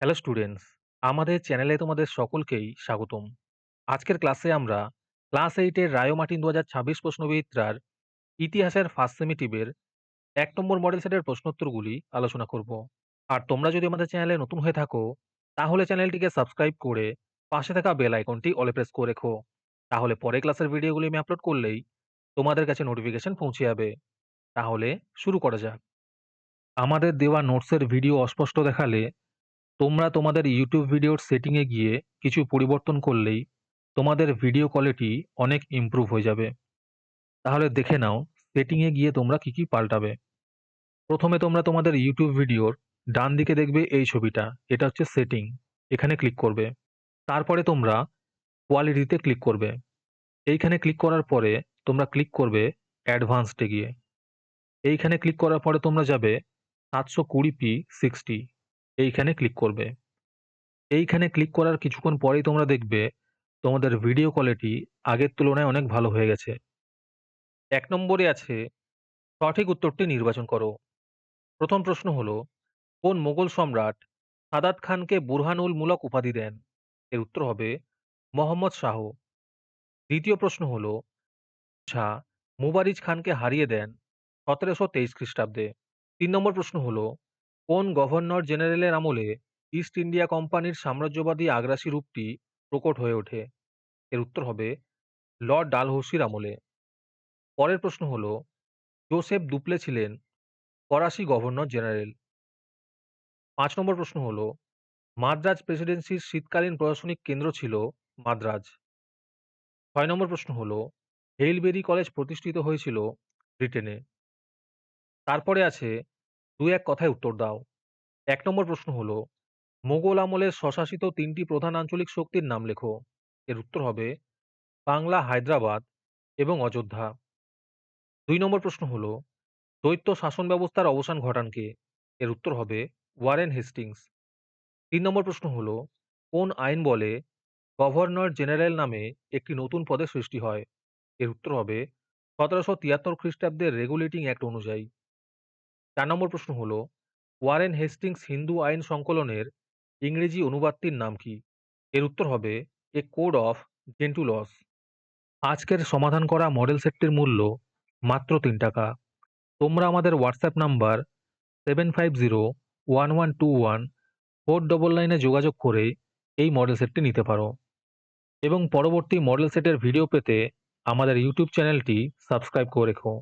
Hello students, আমাদের চ্যানেলে তোমাদের সকলকেই স্বাগতম। আজকের ক্লাসে আমরা ক্লাস 8 এর রায়োমার্টিন ২০২৬ প্রশ্নবিচিত্রার ইতিহাসের ফার্স্ট সেমিটিভের ১ নম্বর মডেল সেটের প্রশ্নোত্তরগুলি আলোচনা করব। আর তোমরা যদি আমাদের চ্যানেলে নতুন হয়ে থাকো, তাহলে চ্যানেলটিকে সাবস্ক্রাইব করে পাশে থাকা বেল আইকনটি অলে প্রেস করে রেখো। তাহলে পরে ক্লাসের ভিডিওগুলি আমি আপলোড করলেই তোমাদের কাছে নোটিফিকেশন পৌঁছে যাবে। তাহলে শুরু করা যাক। আমাদের দেওয়া নোটসের ভিডিও অস্পষ্ট দেখালে তোমরা তোমাদের ইউটিউব ভিডিওর সেটিংয়ে গিয়ে কিছু পরিবর্তন করলেই তোমাদের ভিডিও কোয়ালিটি অনেক ইমপ্রুভ হয়ে যাবে। তাহলে দেখে নাও সেটিংয়ে গিয়ে তোমরা কি কি পাল্টাবে। প্রথমে তোমরা তোমাদের ইউটিউব ভিডিওর ডান দিকে দেখবে এই ছবিটা, এটা হচ্ছে সেটিং। এখানে ক্লিক করবে। তারপরে তোমরা কোয়ালিটিতে ক্লিক করবে। এইখানে ক্লিক করার পরে তোমরা ক্লিক করবে অ্যাডভান্সডে গিয়ে। এইখানে ক্লিক করার পরে তোমরা যাবে 720p 60, এইখানে ক্লিক করবে। এইখানে ক্লিক করার কিছুক্ষণ পরেই তোমরা দেখবে তোমাদের ভিডিও কোয়ালিটি আগের তুলনায় অনেক ভালো হয়ে গেছে। ১ নম্বরে আছে সঠিক উত্তরটি নির্বাচন করো। প্রথম প্রশ্ন হলো, কোন মোগল সম্রাট সাদাত খানকে বুরহানুল মুলক উপাধি দেন? এর উত্তর হবে মোহাম্মদ শাহ। দ্বিতীয় প্রশ্ন হলো, শাহ মুবারিজ খানকে হারিয়ে দেন ১৭২৩ খ্রিস্টাব্দে। ৩ নম্বর প্রশ্ন হলো, কোন গভর্নর জেনারেলের আমলে ইস্ট ইন্ডিয়া কোম্পানির সাম্রাজ্যবাদী আগ্রাসী রূপটি প্রকট হয়ে ওঠে? এর উত্তর হবে লর্ড ডালহৌসির আমলে। পরের প্রশ্ন হলো, জোসেফ দুপ্লে ছিলেন ফরাসি গভর্নর জেনারেল। ৫ নম্বর প্রশ্ন হলো, মাদ্রাজ প্রেসিডেন্সির শীতকালীন প্রশাসনিক কেন্দ্র ছিল মাদ্রাজ। ৬ নম্বর প্রশ্ন হলো, হেইলবেরি কলেজ প্রতিষ্ঠিত হয়েছিল ব্রিটেনে। তারপরে আছে ২-১ কথায় উত্তর দাও। ১ নম্বর প্রশ্ন হলো, মোগল আমলের স্বশাসিত ৩টি প্রধান আঞ্চলিক শক্তির নাম লেখো। এর উত্তর হবে বাংলা, হায়দ্রাবাদ এবং অযোধ্যা। ২ নম্বর প্রশ্ন হলো, দ্বৈত শাসন ব্যবস্থার অবসান ঘটান কে? এর উত্তর হবে ওয়ারেন হেস্টিংস। ৩ নম্বর প্রশ্ন হলো, কোন আইন বলে গভর্নর জেনারেল নামে একটি নতুন পদের সৃষ্টি হয়? এর উত্তর হবে ১৭৭৩ খ্রিস্টাব্দের রেগুলেটিং অ্যাক্ট অনুযায়ী। ৪ নম্বর প্রশ্ন হলো, ওয়ারেন হেস্টিংস হিন্দু আইন সংকলনের ইংরেজি অনুবাদটির নাম কি? এর উত্তর হবে এ কোড অফ জেন্টু লস। আজকের সমাধান করা মডেল সেটটির মূল্য মাত্র ৩ টাকা। তোমরা আমাদের হোয়াটসঅ্যাপ নাম্বার 7501121499 যোগাযোগ করে এই মডেল সেটটি নিতে পারো এবং পরবর্তী মডেল সেটের ভিডিও পেতে আমাদের ইউটিউব চ্যানেলটি সাবস্ক্রাইব করে রেখো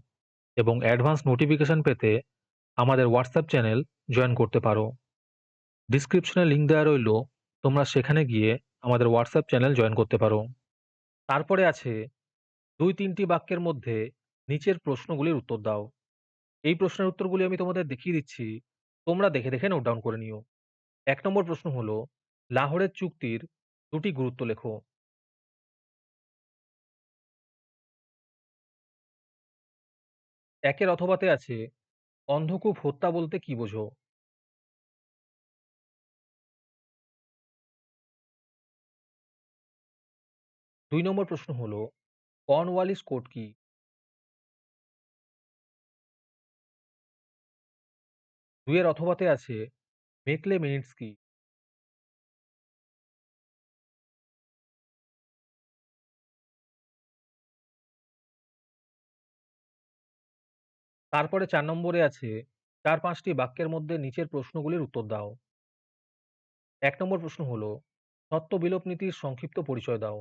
এবং অ্যাডভান্স নোটিফিকেশন পেতে আমাদের হোয়াটসঅ্যাপ চ্যানেল জয়েন করতে পারো। ডিসক্রিপশনে লিঙ্ক দেওয়া রইল, তোমরা সেখানে গিয়ে আমাদের হোয়াটসঅ্যাপ চ্যানেল জয়েন করতে পারো। তারপরে আছে ২-৩টি বাক্যের মধ্যে নিচের প্রশ্নগুলির উত্তর দাও। এই প্রশ্নের উত্তরগুলি আমি তোমাদের দেখিয়ে দিচ্ছি, তোমরা দেখে দেখে নোট ডাউন করে নিও। ১ নম্বর প্রশ্ন হলো, লাহোরের চুক্তির দুটি গুরুত্ব লেখো। একের অথবাতে আছে, অন্ধকূপ হত্যা বলতে কি বোঝো? ২ নম্বর প্রশ্ন হলো, কর্নওয়ালিস কোড কি? ২ এর অথবাতে আছে, মেকলে মিনিটস কি? তারপরে ৪ নম্বরে আছে, ৪-৫টি বাক্যের মধ্যে নিচের প্রশ্নগুলির উত্তর দাও। ১ নম্বর প্রশ্ন হলো, সত্য বিলোপ নীতির সংক্ষিপ্ত পরিচয় দাও।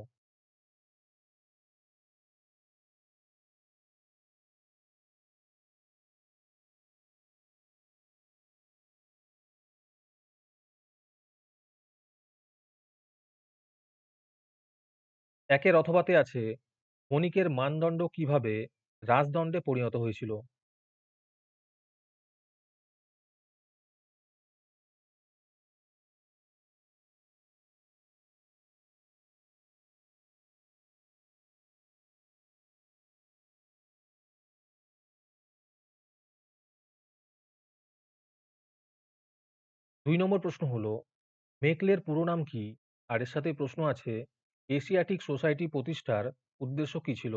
একের অথবাতে আছে, ক্ষণিকের মানদণ্ড কিভাবে রাজদণ্ডে পরিণত হয়েছিল? দুই নম্বর প্রশ্ন হলো, মেকলের পুরো নাম কি? আর এর সাথে প্রশ্ন আছে, এশিয়াটিক সোসাইটি প্রতিষ্ঠার উদ্দেশ্য কি ছিল?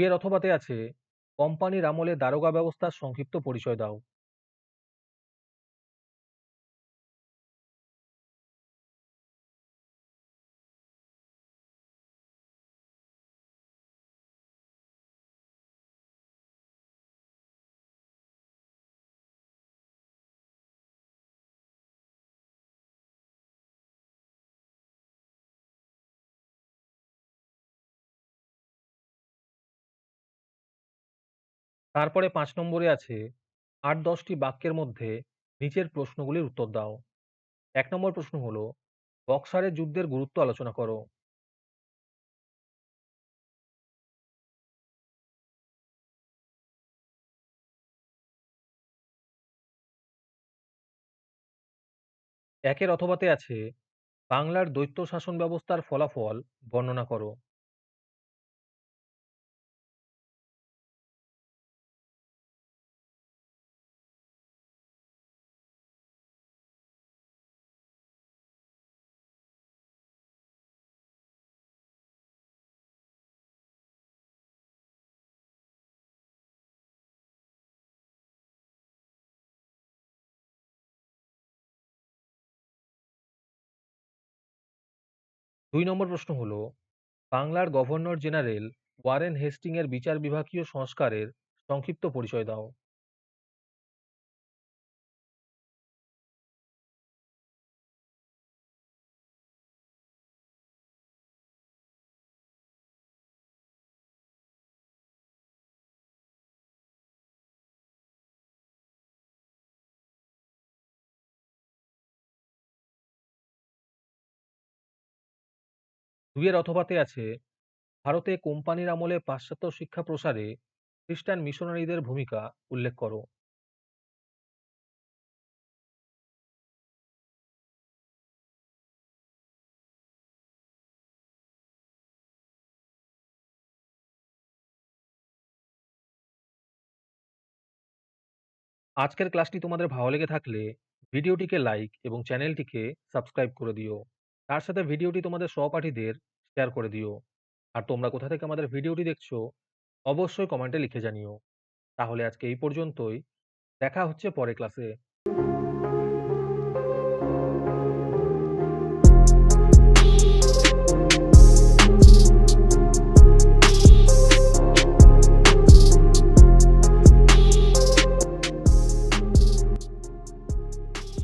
২ এর অথবাতে আছে কোম্পানির আমলে দারোগা ব্যবস্থার সংক্ষিপ্ত পরিচয় দাও। তারপরে ৫ নম্বরে আছে ৮-১০ টি বাক্যের মধ্যে নিচের প্রশ্নগুলির উত্তর দাও। ১ নম্বর প্রশ্ন হলো, বক্সারের যুদ্ধের গুরুত্ব আলোচনা করো। একের অথবাতে আছে বাংলার দ্বৈত শাসন ব্যবস্থার ফলাফল বর্ণনা করো। ২ নম্বর প্রশ্ন হলো, বাংলার গভর্নর জেনারেল ওয়ারেন হেস্টিং এর বিচার বিভাগীয় সংস্কারের সংক্ষিপ্ত পরিচয় দাও। ২ এর অথবাতে আছে ভারতে কোম্পানির আমলে পাশ্চাত্য শিক্ষা প্রসারে খ্রিস্টান মিশনারিদের ভূমিকা উল্লেখ করো। আজকের ক্লাসটি তোমাদের ভালো লেগে থাকলে ভিডিওটিকে লাইক এবং চ্যানেলটিকে সাবস্ক্রাইব করে দিও। তার সাথে ভিডিওটি তোমাদের সহপাঠীদের শেয়ার করে দিও। আর তোমরা কোথা থেকে আমাদের ভিডিওটি দেখছো অবশ্যই কমেন্টে লিখে জানিও। তাহলে আজকে এই পর্যন্তই। দেখা হচ্ছে পরের ক্লাসে।